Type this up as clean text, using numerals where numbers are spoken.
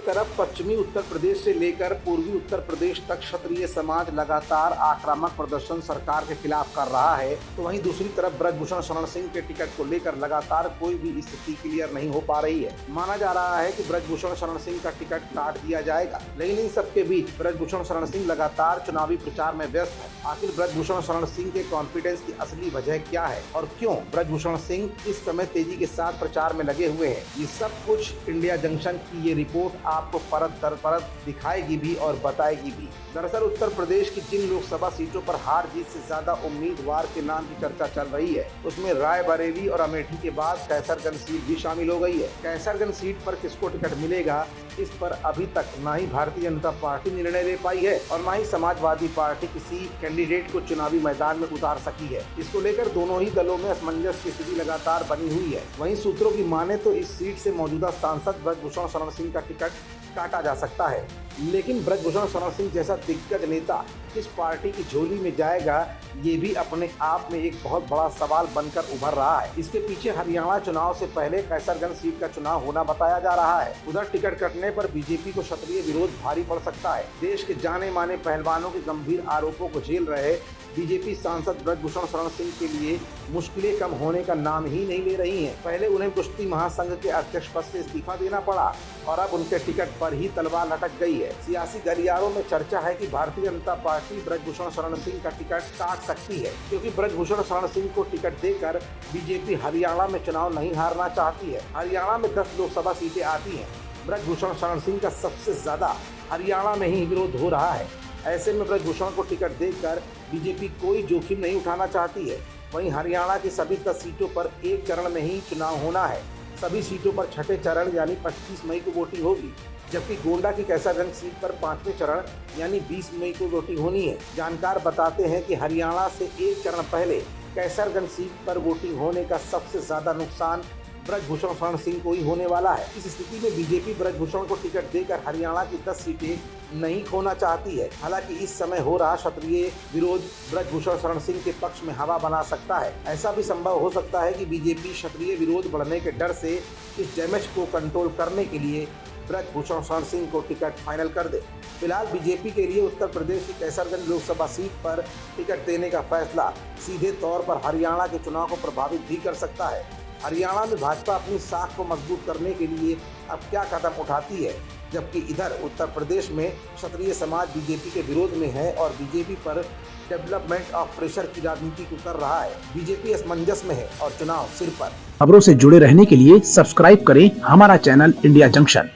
तरफ पश्चिमी उत्तर प्रदेश से लेकर पूर्वी उत्तर प्रदेश तक क्षत्रिय समाज लगातार आक्रामक प्रदर्शन सरकार के खिलाफ कर रहा है, तो वहीं दूसरी तरफ ब्रजभूषण शरण सिंह के टिकट को लेकर लगातार कोई भी स्थिति क्लियर नहीं हो पा रही है। माना जा रहा है कि ब्रजभूषण शरण सिंह का टिकट काट दिया जाएगा, लेकिन इन सबके बीच ब्रजभूषण शरण सिंह लगातार चुनावी प्रचार में व्यस्त है। आखिर ब्रजभूषण शरण सिंह के कॉन्फिडेंस की असली वजह क्या है और क्यों ब्रजभूषण सिंह इस समय तेजी के साथ प्रचार में लगे हुए हैं, ये सब कुछ इंडिया जंक्शन की ये रिपोर्ट आपको परत दर परत दिखाएगी भी और बताएगी भी। दरअसल उत्तर प्रदेश की जिन लोकसभा सीटों पर हार जीत से ज्यादा उम्मीदवार के नाम की चर्चा चल रही है, उसमें रायबरेली और अमेठी के बाद कैसरगंज सीट भी शामिल हो गई है। कैसरगंज सीट पर किसको टिकट मिलेगा, इस पर अभी तक ना ही भारतीय जनता पार्टी निर्णय ले पाई है और ना ही समाजवादी पार्टी किसी कैंडिडेट को चुनावी मैदान में उतार सकी है। इसको लेकर दोनों ही दलों में असमंजस की स्थिति लगातार बनी हुई है। वहीं सूत्रों की माने तो इस सीट से मौजूदा सांसद ब्रजभूषण शरण सिंह का टिकट काटा जा सकता है, लेकिन ब्रजभूषण शरण सिंह जैसा दिग्गज नेता किस पार्टी की झोली में जाएगा, ये भी अपने आप में एक बहुत बड़ा सवाल बनकर उभर रहा है। इसके पीछे हरियाणा चुनाव से पहले कैसरगंज सीट का चुनाव होना बताया जा रहा है। उधर टिकट कटने पर बीजेपी को क्षत्रिय विरोध भारी पड़ सकता है। देश के जाने माने पहलवानों के गंभीर आरोपों को झेल रहे बीजेपी सांसद ब्रजभूषण शरण सिंह के लिए मुश्किलें कम होने का नाम ही नहीं ले रही हैं। पहले उन्हें कुश्ती महासंघ के अध्यक्ष पद से इस्तीफा देना पड़ा और अब उनके टिकट पर ही तलवार लटक गई है। सियासी गलियारों में चर्चा है कि भारतीय जनता पार्टी ब्रजभूषण शरण सिंह का टिकट काट सकती है, क्योंकि ब्रजभूषण शरण सिंह को टिकट देकर बीजेपी हरियाणा में चुनाव नहीं हारना चाहती है। हरियाणा में 10 लोकसभा सीटें आती हैं। ब्रजभूषण शरण सिंह का सबसे ज्यादा हरियाणा में ही विरोध हो रहा है। ऐसे में ब्रजभूषण को टिकट देकर बीजेपी कोई जोखिम नहीं उठाना चाहती है। वहीं हरियाणा की सभी 10 सीटों पर एक चरण में ही चुनाव होना है। सभी सीटों पर छठे चरण यानी 25 मई को वोटिंग होगी, जबकि गोंडा की कैसरगंज सीट पर 5वें चरण यानी 20 मई को वोटिंग होनी है। जानकार बताते हैं कि हरियाणा से एक चरण पहले कैसरगंज सीट पर वोटिंग होने का सबसे ज्यादा नुकसान ब्रजभूषण शरण सिंह को ही होने वाला है। इस स्थिति में बीजेपी ब्रजभूषण को टिकट देकर हरियाणा की 10 सीटें नहीं खोना चाहती है। हालांकि इस समय हो रहा क्षत्रिय विरोध ब्रजभूषण शरण सिंह के पक्ष में हवा बना सकता है। ऐसा भी संभव हो सकता है कि बीजेपी क्षत्रिय विरोध बढ़ने के डर से इस डैमेज को कंट्रोल करने के लिए ब्रजभूषण शरण सिंह को टिकट फाइनल कर दे। फिलहाल बीजेपी के लिए उत्तर प्रदेश की कैसरगंज लोकसभा सीट पर टिकट देने का फैसला सीधे तौर पर हरियाणा के चुनाव को प्रभावित भी कर सकता है। हरियाणा में भाजपा अपनी साख को मजबूत करने के लिए अब क्या कदम उठाती है, जबकि इधर उत्तर प्रदेश में क्षत्रिय समाज बीजेपी के विरोध में है और बीजेपी पर डेवलपमेंट ऑफ प्रेशर की राजनीति को कर रहा है। बीजेपी असमंजस में है और चुनाव सिर पर। खबरों से जुड़े रहने के लिए सब्सक्राइब करें हमारा चैनल इंडिया जंक्शन।